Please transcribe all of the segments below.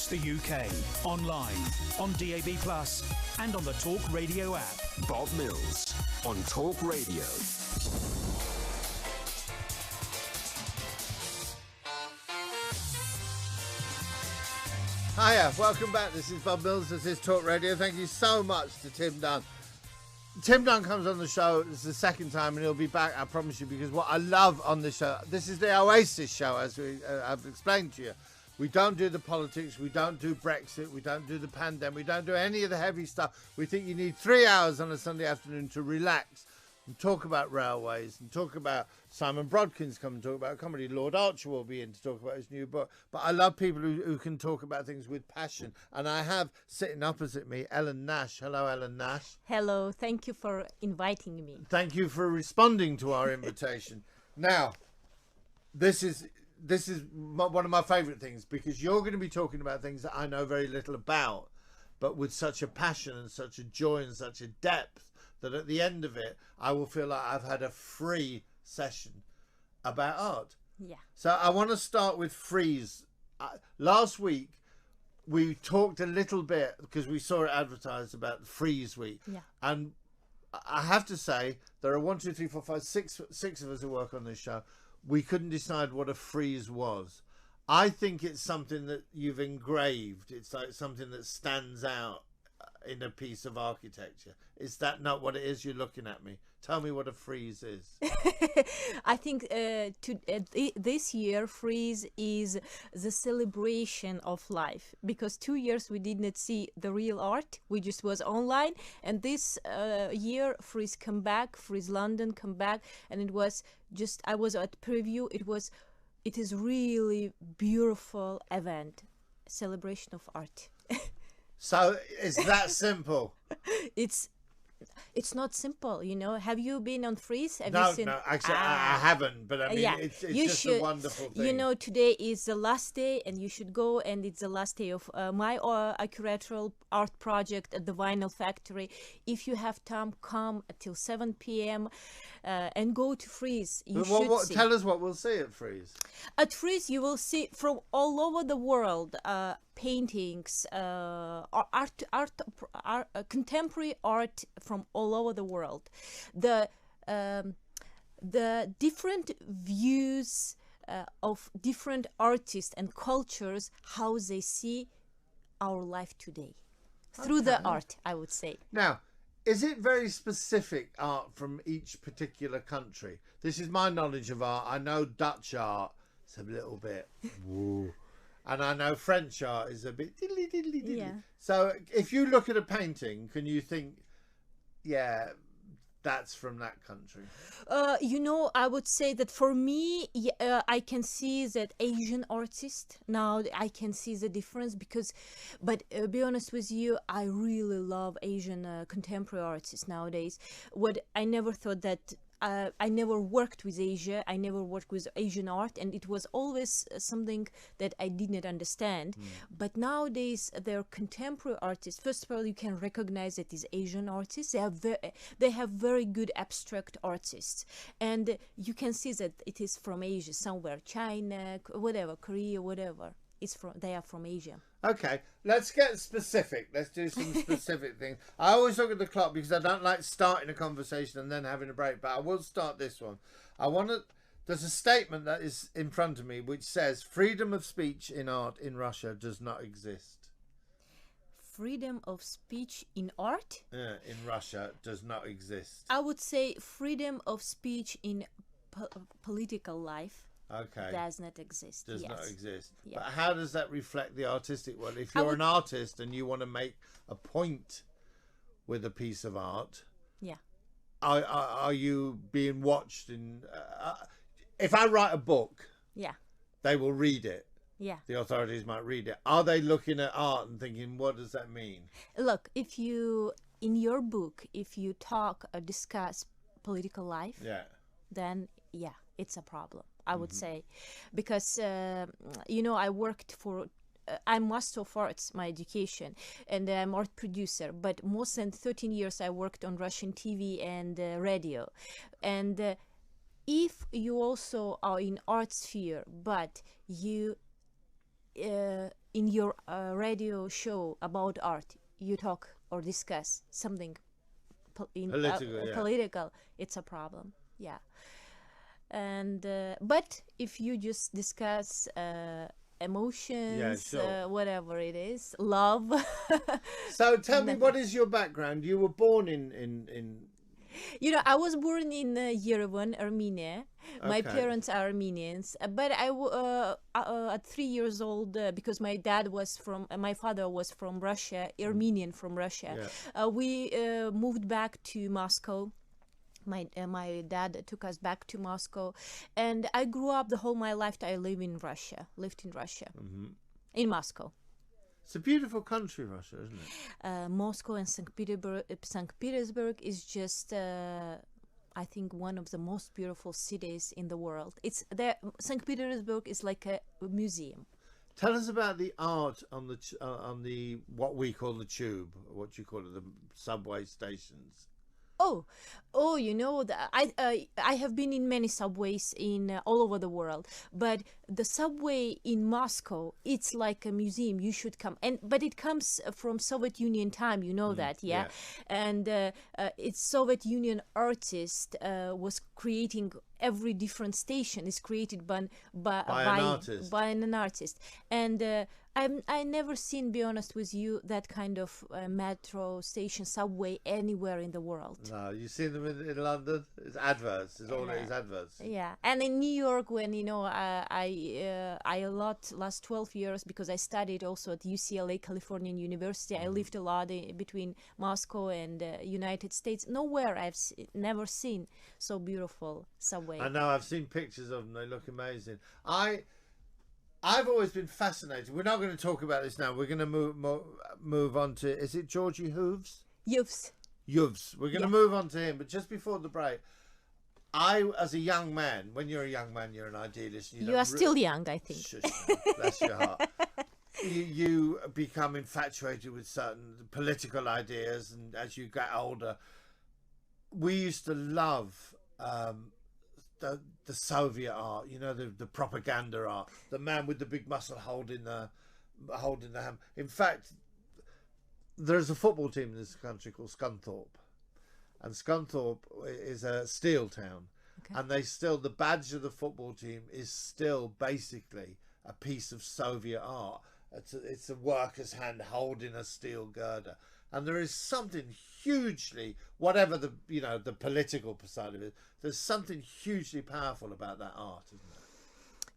across the UK, online, on DAB+, and on the Talk Radio app. Bob Mills on Talk Radio. Hiya, welcome back. This is Bob Mills. This is Talk Radio. Thank you so much to Tim Dunn. Tim Dunn comes on the show. This is the second time, and he'll be back, I promise you, because what I love on this show, this is the Oasis show, as I've explained to you. We don't do the politics. We don't do Brexit. We don't do the pandemic. We don't do any of the heavy stuff. We think you need 3 hours on a Sunday afternoon to relax and talk about railways and talk about Simon Brodkin's come and talk about comedy. Lord Archer will be in to talk about his new book. But I love people who can talk about things with passion. And I have sitting opposite me Ellen Nash. Hello, Ellen Nash. Hello. Thank you for inviting me. Thank you for responding to our invitation. Now, this is one of my favourite things, because you're going to be talking about things that I know very little about, but with such a passion and such a joy and such a depth that at the end of it, I will feel like I've had a free session about art. Yeah. So I want to start with Frieze. Last week, we talked a little bit, because we saw it advertised, about the Frieze Week. Yeah. And I have to say, there are 1, 2, 3, 4, 5, 6 of us who work on this show. We couldn't decide what a frieze was. I think it's something that you've engraved. It's like something that stands out in a piece of architecture. Is that not what it is? You're looking at me. Tell me what a frieze is. I think this year frieze is the celebration of life, because 2 years we did not see the real art. We just was online, and this year frieze come back, Frieze London come back, and it was just, I was at preview. It is really beautiful event, celebration of art. So it's that simple. It's not simple, you know. Have you been on Frieze? No, actually, I haven't. But I mean, yeah. it's just a wonderful thing. You know, today is the last day, and you should go. And it's the last day of my curatorial art project at the Vinyl Factory. If you have time, come until 7 p.m. And go to Frieze. You should see. Tell us what we'll see at Frieze. At Frieze, you will see from all over the world paintings, contemporary art from all over the world. The different views of different artists and cultures, how they see our life today through the art, I would say. Now, is it very specific art from each particular country? This is my knowledge of art. I know Dutch art is a little bit woo. And I know French art is a bit diddly diddly diddly. Yeah. So if you look at a painting, can you think, yeah, that's from that country? You know, I would say that for me, I can see that Asian artist now. I can see the difference but be honest with you, I really love Asian contemporary artists nowadays. What I never thought that. I never worked with Asia. I never worked with Asian art, and it was always something that I did not understand. But nowadays, they're contemporary artists. First of all, you can recognize that is Asian artists. They have very good abstract artists, and you can see that it is from Asia somewhere, China, whatever, Korea, whatever. They are from Asia. Okay, let's get specific. Let's do some specific things. I always look at the clock because I don't like starting a conversation and then having a break, but I will start this one. There's a statement that is in front of me which says freedom of speech in art in Russia does not exist. Freedom of speech in art? In Russia does not exist. I would say freedom of speech in political life. Okay. Does not exist. Does not exist. Yeah. But how does that reflect the artistic world? If you're an artist and you want to make a point with a piece of art, yeah, are you being watched? If I write a book, yeah, they will read it. Yeah. The authorities might read it. Are they looking at art and thinking, what does that mean? Look, in your book, if you talk or discuss political life, then yeah, it's a problem. I would say, because I worked for. I'm Master of Arts, my education, and I'm art producer. But more than 13 years, I worked on Russian TV and radio. And if you also are in art sphere, but you in your radio show about art, you talk or discuss something Political, yeah. political, it's a problem. Yeah. And but if you just discuss emotions, sure. whatever it is, love. So tell me, what is your background? You were born in You know, I was born in Yerevan, Armenia. My Okay. parents are Armenians, but at 3 years old, because my dad was from, my father was from Russia, Armenian from Russia. Yeah. We moved back to Moscow. My dad took us back to Moscow, and I grew up the whole my life. I lived in Russia, in Moscow. It's a beautiful country, Russia, isn't it? Moscow and St. Petersburg is just, I think, one of the most beautiful cities in the world. It's there. St. Petersburg is like a museum. Tell us about the art on the what we call the tube, what you call it, the subway stations. Oh, you know, I have been in many subways in all over the world, but the subway in Moscow, it's like a museum. You should come, but it comes from Soviet Union time, you know that, yeah? And it's Soviet Union artist was creating every different station is created by an artist, and I never seen, be honest with you, that kind of metro station, subway anywhere in the world. No, you see them in London. It's adverts. It's all it is adverts. Yeah, and in New York, when you know, I a lot last 12 years because I studied also at UCLA, Californian University. I lived a lot between Moscow and United States. Nowhere never seen so beautiful subway. I know. I've seen pictures of them. They look amazing. I've always been fascinated. We're not going to talk about this now. We're going to move on to. Is it Georgie Hooves? Yuvs. We're going to move on to him. But just before the break, as a young man, when you're a young man, you're an idealist. You are still young, I think. Shush, bless your heart. You become infatuated with certain political ideas, and as you get older, we used to love the Soviet art, you know, the propaganda art, the man with the big muscle holding the ham. In fact, there's a football team in this country called Scunthorpe, and Scunthorpe is a steel town, and the badge of the football team is still basically a piece of Soviet art. It's a worker's hand holding a steel girder. And there is something hugely, whatever the political side of it, there's something hugely powerful about that art, isn't there?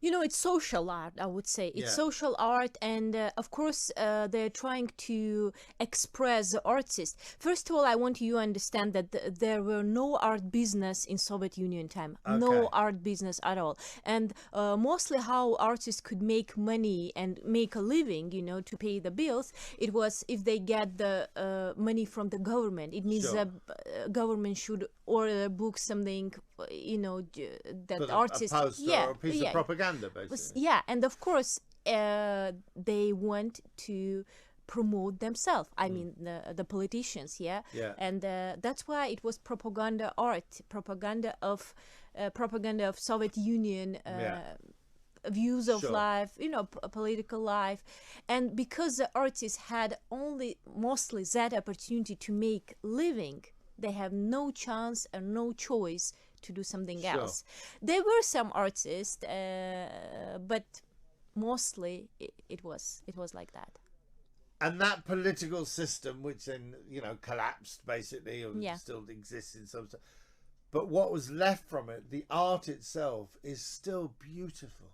You know, it's social art, I would say. It's social art, and of course, they're trying to express the artist. First of all, I want you to understand that there were no art business in Soviet Union time. Okay. No art business at all. And mostly how artists could make money and make a living, you know, to pay the bills, it was if they get the money from the government. It means the government should order book something, you know, that artists... A poster or a piece of propaganda, basically. Yeah, and of course, they want to promote themselves. I mean, the politicians, and that's why it was propaganda art, propaganda of Soviet Union views of life, you know, political life. And because the artists had mostly that opportunity to make living, they have no chance and no choice to do something else. There were some artists, but mostly it was like that. And that political system, which then, you know, collapsed basically, or still exists in some. But what was left from it, the art itself, is still beautiful.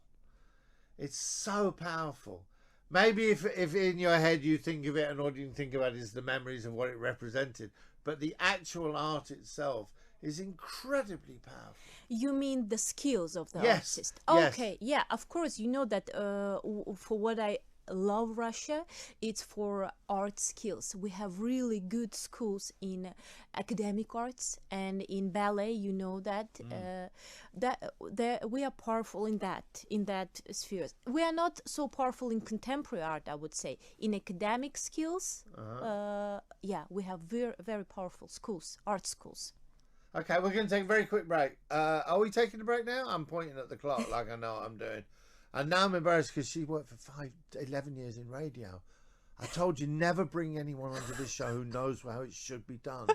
It's so powerful. Maybe if in your head you think of it and all you can think about is the memories of what it represented, but the actual art itself is incredibly powerful. You mean the skills of the Yes. artist? Yes. Okay, yeah, of course. You know that for what I love Russia, it's for art skills. We have really good schools in academic arts and in ballet. You know that we are powerful in that sphere. We are not so powerful in contemporary art, I would say. In academic skills, we have very, very powerful schools, art schools. Okay, we're going to take a very quick break. Are we taking a break now? I'm pointing at the clock like I know what I'm doing. And now I'm embarrassed because she worked for 11 years in radio. I told you never bring anyone onto this show who knows how it should be done.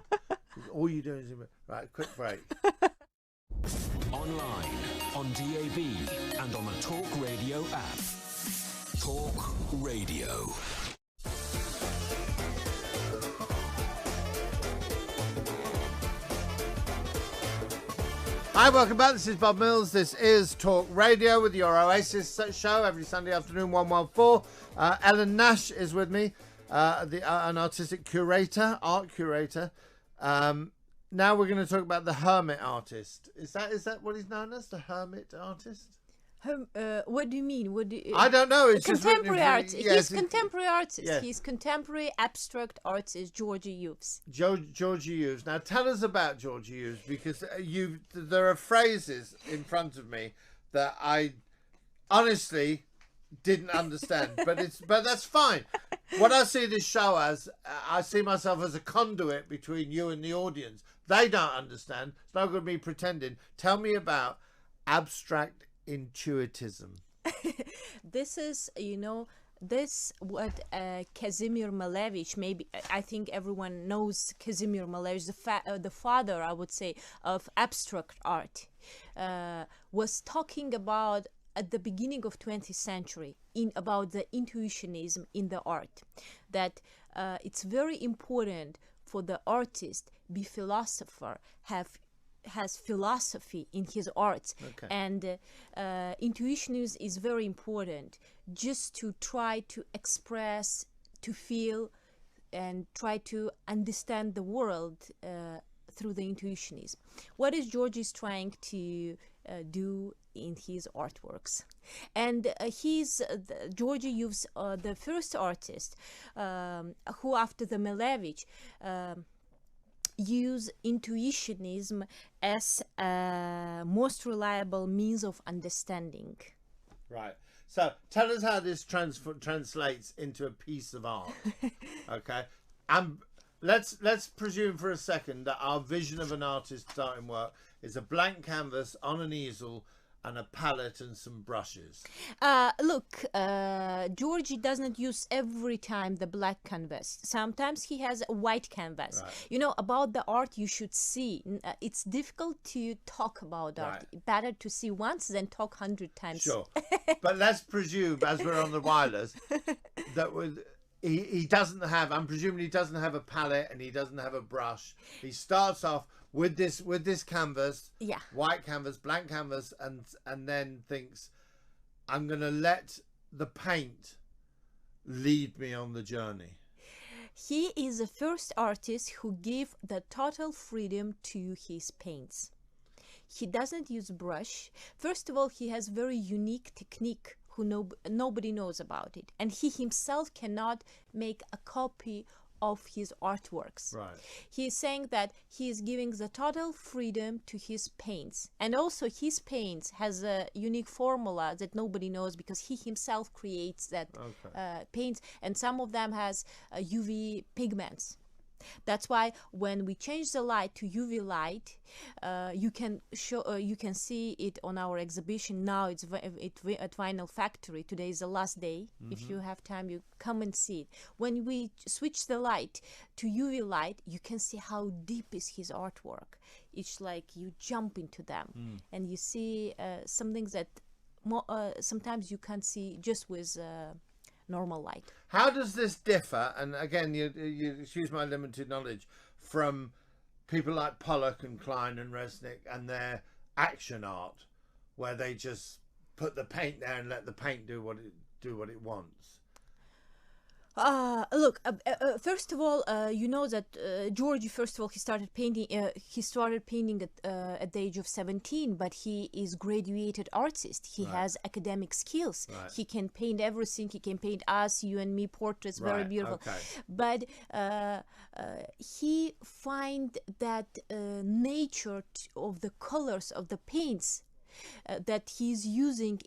All you do is... Right, quick break. Online, on DAB, and on the Talk Radio app. Talk Radio. Hi, welcome back. This is Bob Mills. This is Talk Radio with your Oasis show every Sunday afternoon, 114. Ellen Nash is with me, an artistic curator, art curator. Now we're going to talk about the hermit artist. Is that what he's known as, the hermit artist? What do you mean? I don't know. It's contemporary artist. Yes, he's contemporary artist. Yes. He's contemporary abstract artist, Georgie Hughes. Georgie Hughes. Now tell us about Georgie Hughes, because there are phrases in front of me that I honestly didn't understand, but that's fine. What I see this show as, I see myself as a conduit between you and the audience. They don't understand. It's no good me pretending. Tell me about abstract intuitism. This is, this what Kazimir Malevich, maybe I think everyone knows Kazimir Malevich, the father, I would say, of abstract art, was talking about at the beginning of 20th century about the intuitionism in the art, that it's very important for the artist be philosopher, has philosophy in his arts. Okay. And intuitionism is very important, just to try to express, to feel, and try to understand the world through the intuitionism. What is Georgie's trying to do in his artworks? And Georgie Hughes, the first artist who, after the Malevich, use intuitionism as a most reliable means of understanding. Right. So tell us how this translates into a piece of art. Okay. Let's presume for a second that our vision of an artist's starting work is a blank canvas on an easel and a palette and some brushes. Look, Georgie doesn't use every time the black canvas. Sometimes he has a white canvas. Right. About the art you should see. It's difficult to talk about art. Right. Better to see once than talk 100 times. Sure. But let's presume, as we're on the wireless, that he doesn't have, I'm presuming he doesn't have a palette and he doesn't have a brush. He starts off with this canvas, yeah, white canvas, blank canvas, and then thinks, I'm gonna let the paint lead me on the journey. He is the first artist who gave the total freedom to his paints. He doesn't use brush. First of all, he has very unique technique who nobody knows about it, and he himself cannot make a copy of his artworks. Right. He is saying that he is giving the total freedom to his paints, and also his paints has a unique formula that nobody knows, because he himself creates that paints, and some of them has UV pigments. That's why when we change the light to UV light, you can see it on our exhibition now. It's at Vinyl Factory. Today is the last day. Mm-hmm. If you have time, you come and see it. When we switch the light to UV light, you can see how deep is his artwork. It's like you jump into them and you see some things that sometimes you can't see just with normal light. How does this differ, and again, you excuse my limited knowledge, from people like Pollock and Klein and Resnick and their action art, where they just put the paint there and let the paint do what it wants? Look, first of all, you know that Georgie, first of all, he started painting at the age of 17, but he is graduated artist. He has academic skills. Right. He can paint everything. He can paint us, you and me, portraits, very beautiful. Okay. But he find that nature of the colors of the paints that he's using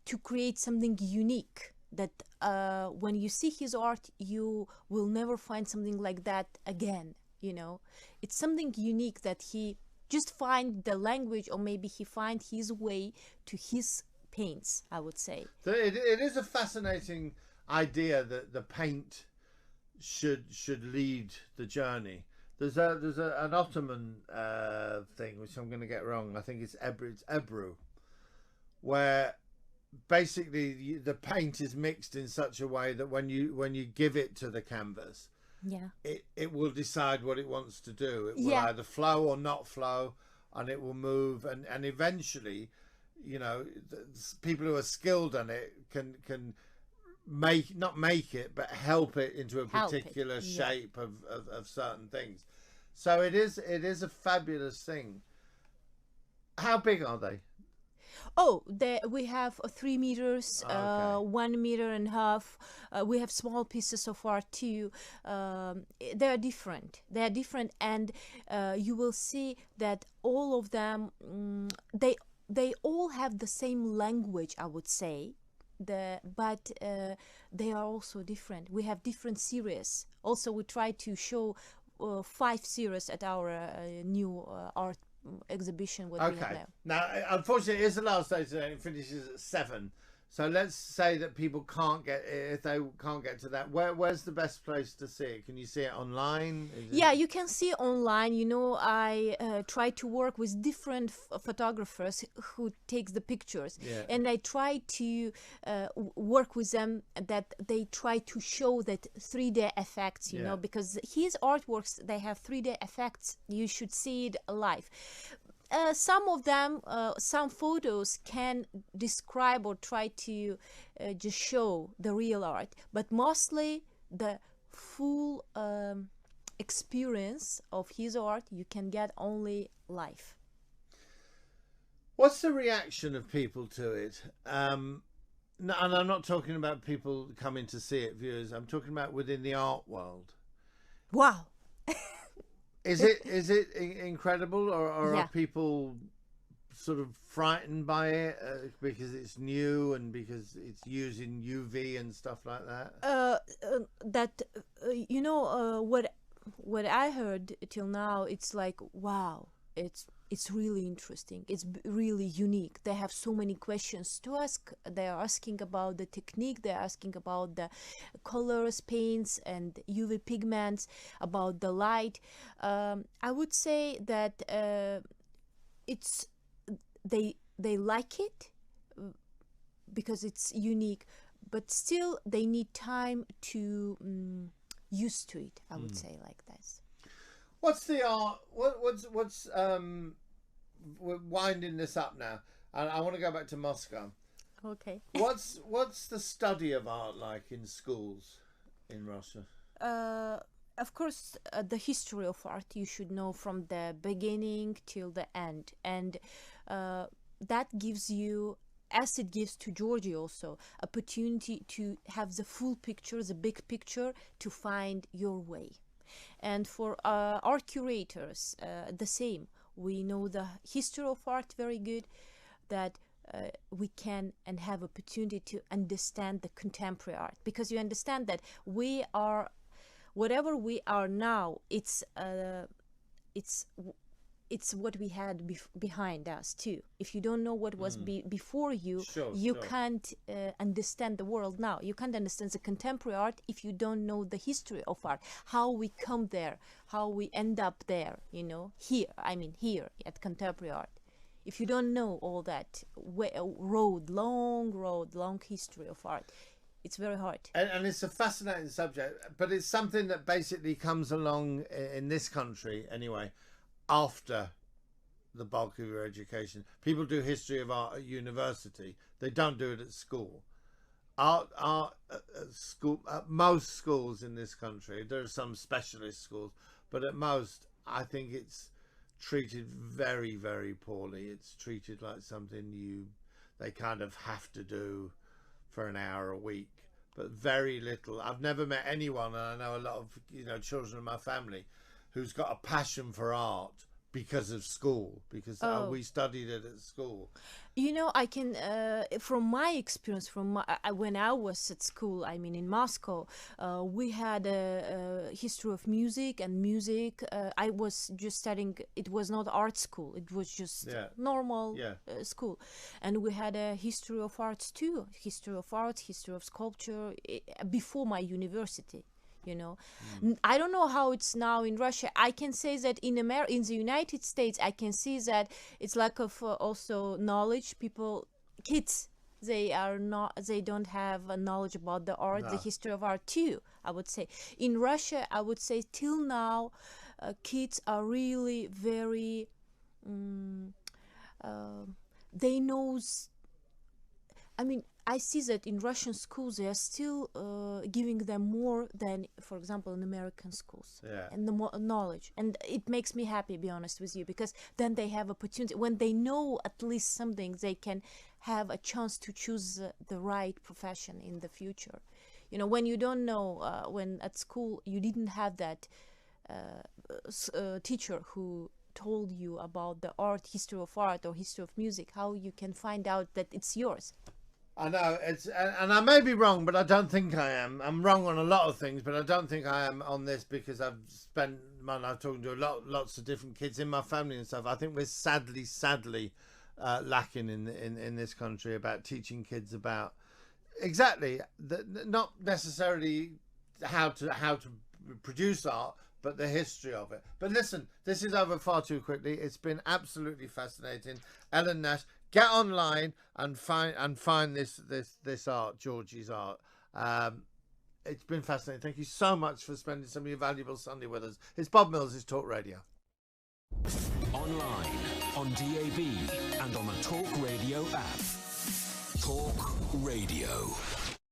to create something unique, that when you see his art, you will never find something like that again. It's something unique that he just find the language, or maybe he find his way to his paints, I would say. So it is a fascinating idea that the paint should lead the journey. There's an Ottoman thing which I'm going to get wrong. I think it's Ebru, where basically the paint is mixed in such a way that when you give it to the canvas, it will decide what it wants to do. It will either flow or not flow, and it will move, and eventually, you know, people who are skilled on it can not make it, but help it into a particular shape of certain things. So it is a fabulous thing. How big are they? Oh, we have 3 meters, 1 meter and a half. We have small pieces of art too. They are different. And you will see that all of them, they all have the same language, I would say. But they are also different. We have different series. Also, we try to show 5 series at our new art exhibition. What we have now, unfortunately, it's the last day today, and it finishes at 7. So let's say that people can't get, if they can't get to that, where's the best place to see it? Can you see it online? Yeah, you can see online. You know, I try to work with different photographers who takes the pictures, and I try to work with them that they try to show that 3D effects, you know, because his artworks, they have 3D effects. You should see it live. Some of them, some photos can describe or try to just show the real art, but mostly the full experience of his art you can get only live. What's the reaction of people to it? No, and I'm not talking about people coming to see it, viewers. I'm talking about within the art world. Wow. Is it incredible, or are people sort of frightened by it because it's new and because it's using UV and stuff like that? You know, what I heard till now, it's like, wow, it's really interesting. It's really unique. They have so many questions to ask. They are asking about the technique. They're asking about the colors, paints, and UV pigments, about the light. I would say that they like it because it's unique, but still they need time to used to it. I would say like this. What's the art? What's we're winding this up now, and I want to go back to Moscow. Okay. What's the study of art like in schools in Russia? Of course, the history of art you should know from the beginning till the end, and that gives you, as it gives to Georgie also, opportunity to have the full picture, the big picture, to find your way. And for art curators, the same. We know the history of art very good, that we can and have opportunity to understand the contemporary art, because you understand that we are, whatever we are now, it's what we had behind us too. If you don't know what was before you, you can't understand the world now. You can't understand the contemporary art if you don't know the history of art, how we come there, how we end up there, you know, here at contemporary art. If you don't know all that long history of art, it's very hard. And it's a fascinating subject, but it's something that basically comes along in this country anyway, after the bulk of your education. People do history of art at university. They don't do it at school. Art at school, at most schools in this country, there are some specialist schools, but at most, I think it's treated very, very poorly. It's treated like something they kind of have to do for an hour a week, but very little. I've never met anyone, and I know a lot of children in my family, who's got a passion for art because of school, because we studied it at school. You know, I can, from my experience, when I was at school, I mean in Moscow, we had a history of music and music. I was just studying, it was not art school, it was just normal school. And we had a history of arts too, history of art, history of sculpture, before my university. You know, I don't know how it's now in Russia. I can say that in the United States, I can see that it's lack of also knowledge. Kids, they don't have a knowledge about the art, the history of art too. I would say in Russia, I would say till now, kids are really very. They knows. I mean, I see that in Russian schools they are still giving them more than, for example, in American schools, and the more knowledge, and it makes me happy, be honest with you, because then they have opportunity. When they know at least something, they can have a chance to choose the right profession in the future. You know, when you don't know, when at school you didn't have that teacher who told you about the art, history of art or history of music, how you can find out that it's yours? I know, and I may be wrong, but I don't think I am. I'm wrong on a lot of things, but I don't think I am on this, because I've spent my life talking to lots of different kids in my family and stuff. I think we're sadly lacking in this country about teaching kids about not necessarily how to produce art, but the history of it. But listen, this is over far too quickly. It's been absolutely fascinating. Ellen Nash, get online and find this art, Georgie's art. It's been fascinating. Thank you so much for spending some of your valuable Sunday with us. It's Bob Mills, it's Talk Radio. Online, on DAB, and on the Talk Radio app. Talk Radio.